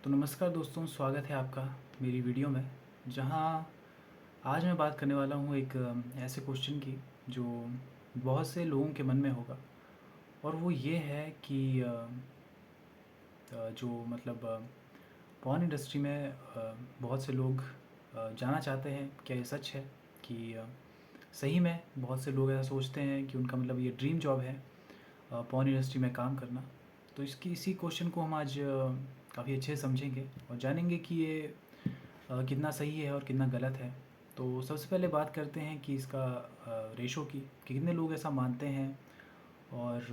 तो नमस्कार दोस्तों, स्वागत है आपका मेरी वीडियो में। जहां आज मैं बात करने वाला हूं एक ऐसे क्वेश्चन की जो बहुत से लोगों के मन में होगा। और वो ये है कि जो मतलब पॉर्न इंडस्ट्री में बहुत से लोग जाना चाहते हैं। क्या ये सच है कि सही में बहुत से लोग ऐसा सोचते हैं कि उनका मतलब ये ड्रीम जॉब है पॉर्न इंडस्ट्री में काम करना। तो इसी क्वेश्चन को हम आज काफ़ी अच्छे से समझेंगे और जानेंगे कि ये कितना सही है और कितना गलत है। तो सबसे पहले बात करते हैं कि इसका रेशो की कि कितने लोग ऐसा मानते हैं। और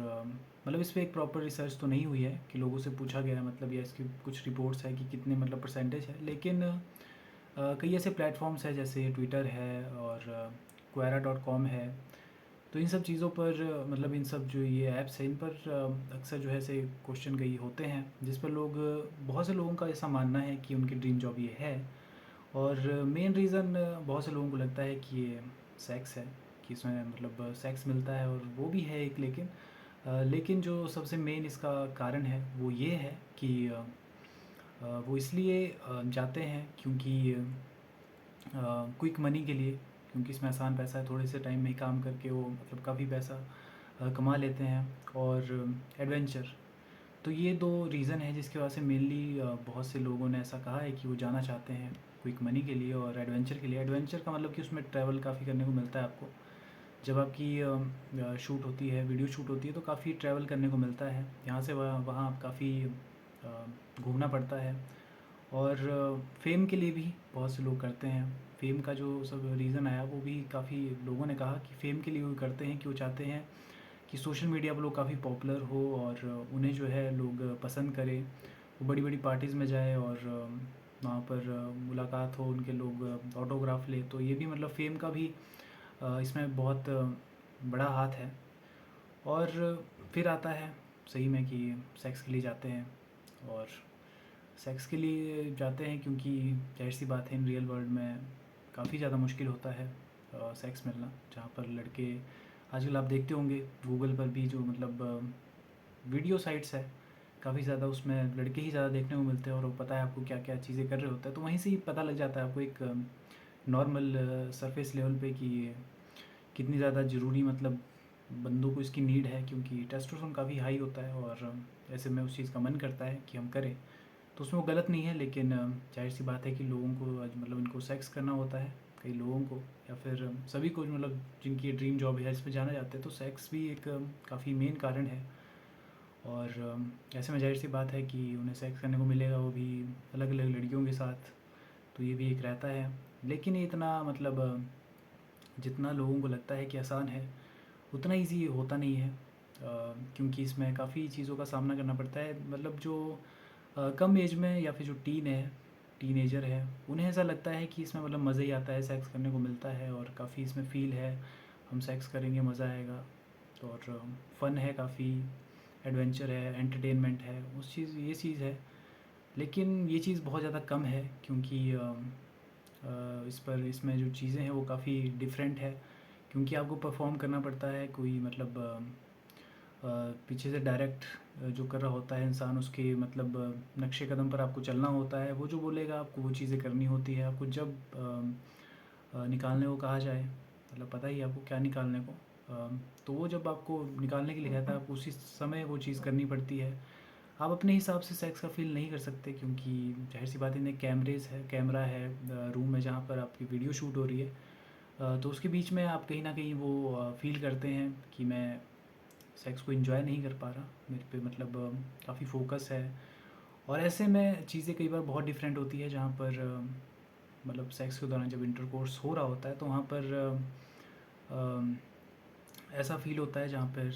मतलब इस पे एक प्रॉपर रिसर्च तो नहीं हुई है कि लोगों से पूछा गया है, मतलब या इसकी कुछ रिपोर्ट्स है कि कितने मतलब परसेंटेज है। लेकिन कई ऐसे प्लेटफॉर्म्स हैं जैसे ट्विटर है और quora.com है। तो इन सब चीज़ों पर मतलब इन सब जो ये ऐप्स हैं इन पर अक्सर जो है ऐसे क्वेश्चन कई होते हैं जिस पर लोग बहुत से लोगों का ऐसा मानना है कि उनकी ड्रीम जॉब ये है। और मेन रीज़न बहुत से लोगों को लगता है कि ये सेक्स है, कि इसमें मतलब सेक्स मिलता है और वो भी है एक। लेकिन जो सबसे मेन इसका कारण है वो ये है कि वो इसलिए जाते हैं क्योंकि क्विक मनी के लिए, क्योंकि इसमें आसान पैसा है। थोड़े से टाइम में ही काम करके वो मतलब काफ़ी पैसा कमा लेते हैं। और एडवेंचर, तो ये दो रीज़न है जिसकी वजह से मेनली बहुत से लोगों ने ऐसा कहा है कि वो जाना चाहते हैं क्विक मनी के लिए और एडवेंचर के लिए। एडवेंचर का मतलब कि उसमें ट्रैवल काफ़ी करने को मिलता है आपको। जब आपकी शूट होती है, वीडियो शूट होती है, तो काफ़ी ट्रैवल करने को मिलता है। यहाँ से वहाँ वहाँ काफ़ी घूमना पड़ता है। और फेम के लिए भी बहुत से लोग करते हैं। फेम का जो सब रीज़न आया वो भी काफ़ी लोगों ने कहा कि फ़ेम के लिए वो करते हैं कि वो चाहते हैं कि सोशल मीडिया पर लोग काफ़ी पॉपुलर हो और उन्हें जो है लोग पसंद करें। वो बड़ी बड़ी पार्टीज़ में जाए और वहाँ पर मुलाकात हो, उनके लोग ऑटोग्राफ ले। तो ये भी मतलब फ़ेम का भी इसमें बहुत बड़ा हाथ है। और फिर आता है सही में कि सेक्स के लिए जाते हैं। और सेक्स के लिए जाते हैं क्योंकि जाहिर सी बात है इन रियल वर्ल्ड में काफ़ी ज़्यादा मुश्किल होता है सेक्स मिलना। जहाँ पर लड़के आजकल आप देखते होंगे गूगल पर भी जो मतलब वीडियो साइट्स है काफ़ी ज़्यादा, उसमें लड़के ही ज़्यादा देखने को मिलते हैं और वो पता है आपको क्या क्या चीज़ें कर रहे होते हैं। तो वहीं से ही पता लग जाता है आपको एक नॉर्मल सरफेस लेवल पे कि कितनी ज़्यादा ज़रूरी मतलब बंदों को इसकी नीड है, क्योंकि टेस्टोस्टेरोन काफ़ी हाई होता है। और ऐसे में उस चीज़ का मन करता है कि हम करें। तो उसमें वो गलत नहीं है, लेकिन जाहिर सी बात है कि लोगों को मतलब इनको सेक्स करना होता है कई लोगों को, या फिर सभी को मतलब जिनकी ड्रीम जॉब है इस पे जाना चाहते हैं। तो सेक्स भी एक काफ़ी मेन कारण है। और ऐसे में जाहिर सी बात है कि उन्हें सेक्स करने को मिलेगा, वो भी अलग अलग लड़कियों के साथ। तो ये भी एक रहता है। लेकिन ये इतना मतलब जितना लोगों को लगता है कि आसान है उतना ईज़ी होता नहीं है। क्योंकि इसमें काफ़ी चीज़ों का सामना करना पड़ता है। मतलब जो कम एज में या फिर जो टीनेजर है, उन्हें ऐसा लगता है कि इसमें मतलब मज़ा ही आता है, सेक्स करने को मिलता है और काफ़ी इसमें फ़ील है, हम सेक्स करेंगे मज़ा आएगा। और फ़न है काफ़ी, एडवेंचर है, एंटरटेनमेंट है, उस चीज़ ये चीज़ है। लेकिन ये चीज़ बहुत ज़्यादा कम है क्योंकि इसमें जो चीज़ें हैं वो काफ़ी डिफरेंट है। क्योंकि आपको परफॉर्म करना पड़ता है, कोई मतलब पीछे से डायरेक्ट जो कर रहा होता है इंसान, उसके मतलब नक्शे कदम पर आपको चलना होता है। वो जो बोलेगा आपको वो चीज़ें करनी होती है। आपको जब निकालने को कहा जाए, मतलब पता ही है आपको क्या निकालने को, तो वो जब आपको निकालने के लिए कहता है आपको उसी समय वो चीज़ करनी पड़ती है। आप अपने हिसाब से सेक्स का फ़ील नहीं कर सकते, क्योंकि ज़ाहिर सी बात है इन्हें कैमरा है रूम में जहाँ पर आपकी वीडियो शूट हो रही है। तो उसके बीच में आप कहीं न कहीं वो फ़ील करते हैं कि मैं सेक्स को एंजॉय नहीं कर पा रहा, मेरे पे मतलब काफ़ी फोकस है। और ऐसे में चीज़ें कई बार बहुत डिफरेंट होती है, जहाँ पर मतलब सेक्स के दौरान जब इंटरकोर्स हो रहा होता है तो वहाँ पर ऐसा फील होता है जहाँ पर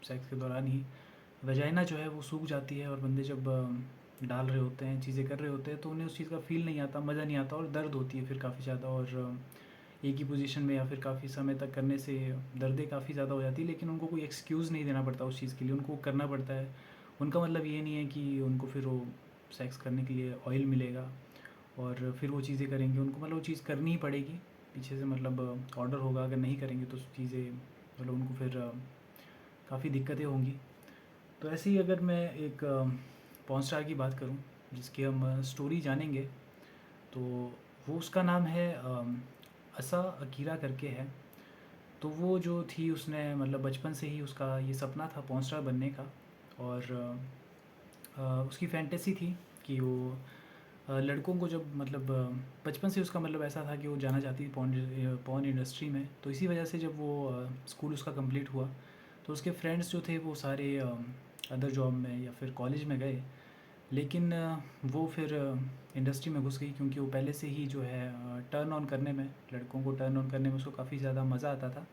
सेक्स के दौरान ही वजाइना जो है वो सूख जाती है। और बंदे जब डाल रहे होते हैं, चीज़ें कर रहे होते हैं, तो उन्हें उस चीज़ का फ़ील नहीं आता, मज़ा नहीं आता और दर्द होती है फिर काफ़ी ज़्यादा। और एक ही पोजीशन में या फिर काफ़ी समय तक करने से दर्दें काफ़ी ज़्यादा हो जाती है। लेकिन उनको कोई एक्सक्यूज़ नहीं देना पड़ता उस चीज़ के लिए, उनको करना पड़ता है। उनका मतलब ये नहीं है कि उनको फिर वो सेक्स करने के लिए ऑयल मिलेगा और फिर वो चीज़ें करेंगे। उनको मतलब वो चीज़ करनी ही पड़ेगी, पीछे से मतलब ऑर्डर होगा, अगर नहीं करेंगे तो चीज़ें मतलब उनको फिर काफ़ी दिक्कतें होंगी। तो ऐसे ही अगर मैं एक पॉर्न स्टार की बात करूँ, जिसकी हम स्टोरी जानेंगे। तो वो उसका नाम है असा अकीरा करके है। तो वो जो थी उसने मतलब बचपन से ही उसका ये सपना था पॉर्न स्टार बनने का। और उसकी फैंटेसी थी कि वो लड़कों को जब मतलब बचपन से उसका मतलब ऐसा था कि वो जाना चाहती थी पॉर्न इंडस्ट्री में। तो इसी वजह से जब वो स्कूल उसका कंप्लीट हुआ तो उसके फ्रेंड्स जो थे वो सारे अदर जॉब में या फिर कॉलेज में गए। लेकिन वो फिर इंडस्ट्री में घुस गई क्योंकि वो पहले से ही जो है टर्न ऑन करने में, लड़कों को टर्न ऑन करने में उसको काफ़ी ज़्यादा मज़ा आता था।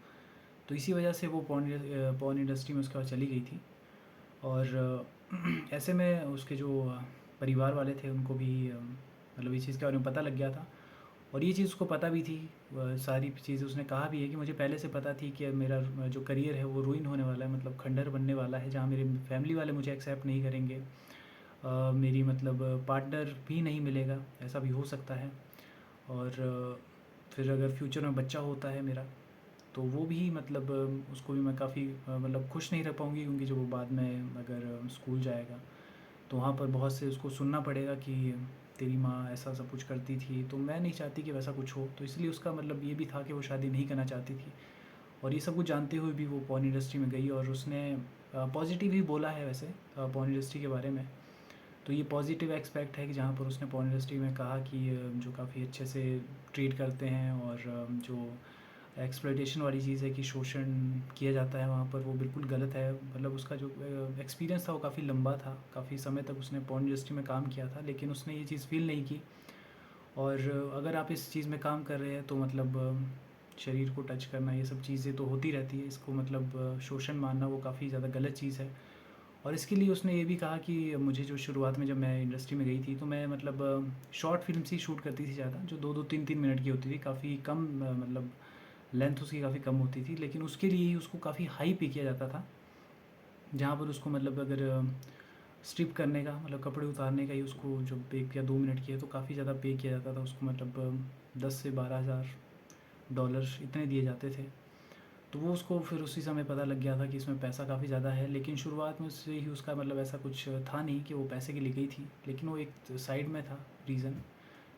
तो इसी वजह से वो पॉर्न इंडस्ट्री में उसके बाद चली गई थी। और ऐसे में उसके जो परिवार वाले थे उनको भी मतलब इस चीज़ के बारे में पता लग गया था। और ये चीज़ उसको पता भी थी, सारी चीज़ें उसने कहा भी है कि मुझे पहले से पता थी कि मेरा जो करियर है वो रुइन होने वाला है, मतलब खंडर बनने वाला है, जहाँ मेरे फैमिली वाले मुझे एक्सेप्ट नहीं करेंगे। मेरी मतलब पार्टनर भी नहीं मिलेगा, ऐसा भी हो सकता है। और फिर अगर फ्यूचर में बच्चा होता है मेरा तो वो भी मतलब उसको भी मैं काफ़ी मतलब खुश नहीं रह पाऊँगी, क्योंकि जब वो बाद में अगर स्कूल जाएगा तो वहाँ पर बहुत से उसको सुनना पड़ेगा कि तेरी माँ ऐसा सब कुछ करती थी। तो मैं नहीं चाहती कि वैसा कुछ हो, तो इसलिए उसका मतलब ये भी था कि वो शादी नहीं करना चाहती थी। और ये सब कुछ जानते हुए भी वो पॉर्न इंडस्ट्री में गई और उसने पॉजिटिव ही बोला है वैसे पॉर्न इंडस्ट्री के बारे में। तो ये पॉजिटिव एक्सपेक्ट है कि जहाँ पर उसने पॉर्न इंडस्ट्री में कहा कि जो काफ़ी अच्छे से ट्रीट करते हैं और जो एक्सप्लॉयटेशन वाली चीज़ है कि शोषण किया जाता है वहाँ पर, वो बिल्कुल गलत है। मतलब उसका जो एक्सपीरियंस था वो काफ़ी लंबा था, काफ़ी समय तक उसने पॉर्न इंडस्ट्री में काम किया था, लेकिन उसने ये चीज़ फ़ील नहीं की। और अगर आप इस चीज़ में काम कर रहे हैं तो मतलब शरीर को टच करना ये सब चीज़ें तो होती रहती है, इसको मतलब शोषण मानना वो काफ़ी ज़्यादा गलत चीज़ है। और इसके लिए उसने ये भी कहा कि मुझे जो शुरुआत में जब मैं इंडस्ट्री में गई थी तो मैं मतलब शॉर्ट फिल्म्स ही शूट करती थी ज़्यादा, जो 2-2 3-3 मिनट की होती थी, काफ़ी कम मतलब लेंथ उसकी काफ़ी कम होती थी, लेकिन उसके लिए ही उसको काफ़ी हाई पे किया जाता था। जहाँ पर उसको मतलब अगर स्ट्रिप करने का मतलब कपड़े उतारने का ही उसको जब 1 या 2 मिनट की है तो काफ़ी ज़्यादा पे किया जाता था उसको, मतलब 10 से 12,000 डॉलर इतने दिए जाते थे। तो वो उसको फिर उसी समय पता लग गया था कि इसमें पैसा काफ़ी ज़्यादा है। लेकिन शुरुआत में से ही उसका मतलब ऐसा कुछ था नहीं कि वो पैसे के लिए गई थी, लेकिन वो एक साइड में था रीज़न,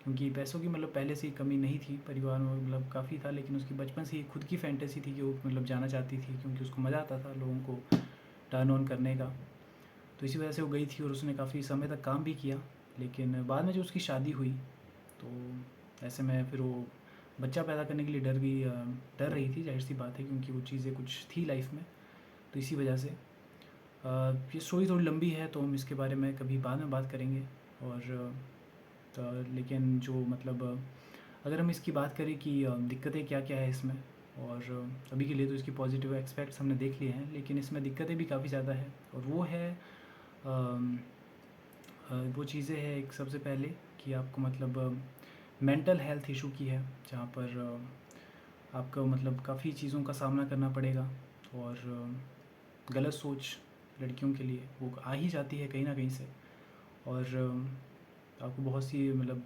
क्योंकि पैसों की मतलब पहले से ही कमी नहीं थी परिवार में, मतलब काफ़ी था। लेकिन उसकी बचपन से ही खुद की फैंटेसी थी कि वो मतलब जाना चाहती थी, क्योंकि उसको मज़ा आता था लोगों को टर्न ऑन करने का। तो इसी वजह से वो गई थी और उसने काफ़ी समय तक काम भी किया। लेकिन बाद में जो उसकी शादी हुई तो ऐसे में फिर वो बच्चा पैदा करने के लिए डर रही थी, जाहिर सी बात है, क्योंकि वो चीज़ें कुछ थी लाइफ में। तो इसी वजह से ये स्टोरी थोड़ी लंबी है तो हम इसके बारे में कभी बाद में बात करेंगे। और लेकिन जो मतलब अगर हम इसकी बात करें कि दिक्कतें क्या क्या है इसमें, और अभी के लिए तो इसकी पॉजिटिव एस्पेक्ट्स हमने देख लिए हैं, लेकिन इसमें दिक्कतें भी काफ़ी ज़्यादा है। और वो है वो चीज़ें हैं, एक सबसे पहले कि आपको मतलब मेंटल हेल्थ इशू की है, जहाँ पर आपको मतलब काफ़ी चीज़ों का सामना करना पड़ेगा। और गलत सोच लड़कियों के लिए वो आ ही जाती है कहीं ना कहीं से। और आपको बहुत सी मतलब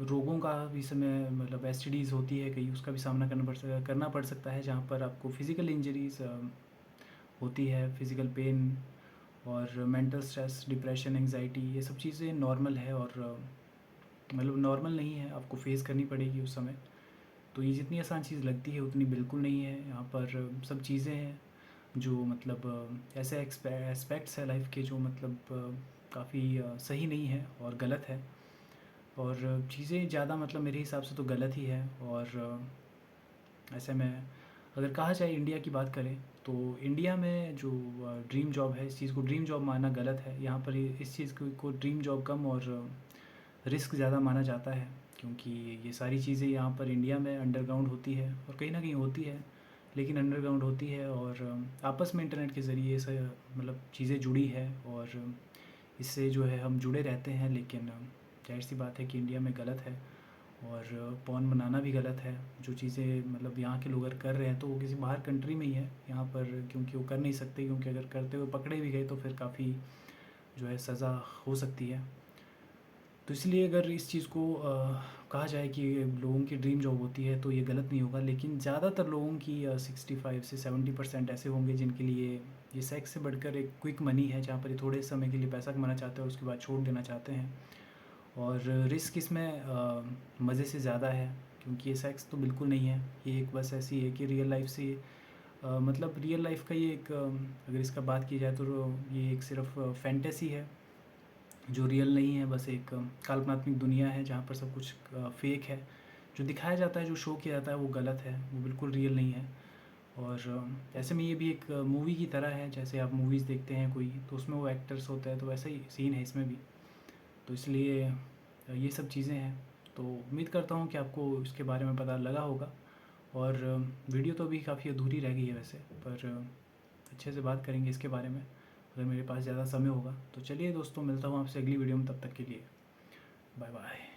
रोगों का भी समय मतलब एसटीडीज़ होती है कई, उसका भी सामना करना पड़ सकता है, जहाँ पर आपको फिज़िकल इंजरीज़ होती है, फिज़िकल पेन और मेंटल स्ट्रेस, डिप्रेशन, एंजाइटी, ये सब चीज़ें नॉर्मल है। और मतलब नॉर्मल नहीं है, आपको फेस करनी पड़ेगी उस समय। तो ये जितनी आसान चीज़ लगती है उतनी बिल्कुल नहीं है। यहाँ पर सब चीज़ें हैं जो मतलब ऐसे एस्पेक्ट्स है लाइफ के जो मतलब काफ़ी सही नहीं है और गलत है। और चीज़ें ज़्यादा मतलब मेरे हिसाब से तो गलत ही है। और ऐसे में अगर कहा जाए इंडिया की बात करें तो इंडिया में जो ड्रीम जॉब है, इस चीज़ को ड्रीम जॉब मानना गलत है। यहाँ पर इस चीज़ को ड्रीम जॉब कम और रिस्क ज़्यादा माना जाता है, क्योंकि ये सारी चीज़ें यहाँ पर इंडिया में अंडरग्राउंड होती है और कहीं ना कहीं होती है, लेकिन अंडरग्राउंड होती है और आपस में इंटरनेट के ज़रिए से मतलब चीज़ें जुड़ी है और इससे जो है हम जुड़े रहते हैं। लेकिन जाहिर सी बात है कि इंडिया में गलत है और पॉर्न बनाना भी गलत है। जो चीज़ें मतलब यहाँ के लोग अगर कर रहे हैं तो वो किसी बाहर कंट्री में ही है, यहाँ पर क्योंकि वो कर नहीं सकते, क्योंकि अगर करते हुए पकड़े भी गए तो फिर काफ़ी जो है सज़ा हो सकती है। तो इसलिए अगर इस चीज़ को कहा जाए कि लोगों की ड्रीम जॉब होती है तो ये गलत नहीं होगा, लेकिन ज़्यादातर लोगों की 65 से 70% ऐसे होंगे जिनके लिए ये सेक्स से बढ़कर एक क्विक मनी है, जहाँ पर ये थोड़े समय के लिए पैसा कमाना चाहते हैं और उसके बाद छोड़ देना चाहते हैं। और रिस्क इसमें मज़े से ज़्यादा है, क्योंकि ये सेक्स तो बिल्कुल नहीं है। ये एक बस ऐसी है कि रियल लाइफ से मतलब रियल लाइफ का ये एक अगर इसका बात की जाए तो ये एक सिर्फ फैंटेसी है, जो रियल नहीं है। बस एक काल्पनिक दुनिया है जहाँ पर सब कुछ फेक है। जो दिखाया जाता है, जो शो किया जाता है, वो गलत है, वो बिल्कुल रियल नहीं है। और ऐसे में ये भी एक मूवी की तरह है। जैसे आप मूवीज़ देखते हैं कोई, तो उसमें वो एक्टर्स होते हैं, तो वैसा ही सीन है इसमें भी। तो इसलिए ये सब चीज़ें हैं। तो उम्मीद करता हूँ कि आपको इसके बारे में पता लगा होगा। और वीडियो तो अभी काफ़ी अधूरी रह गई है वैसे, पर अच्छे से बात करेंगे इसके बारे में अगर मेरे पास ज़्यादा समय होगा। तो चलिए दोस्तों, मिलता हूँ आपसे अगली वीडियो में, तब तक के लिए बाय बाय।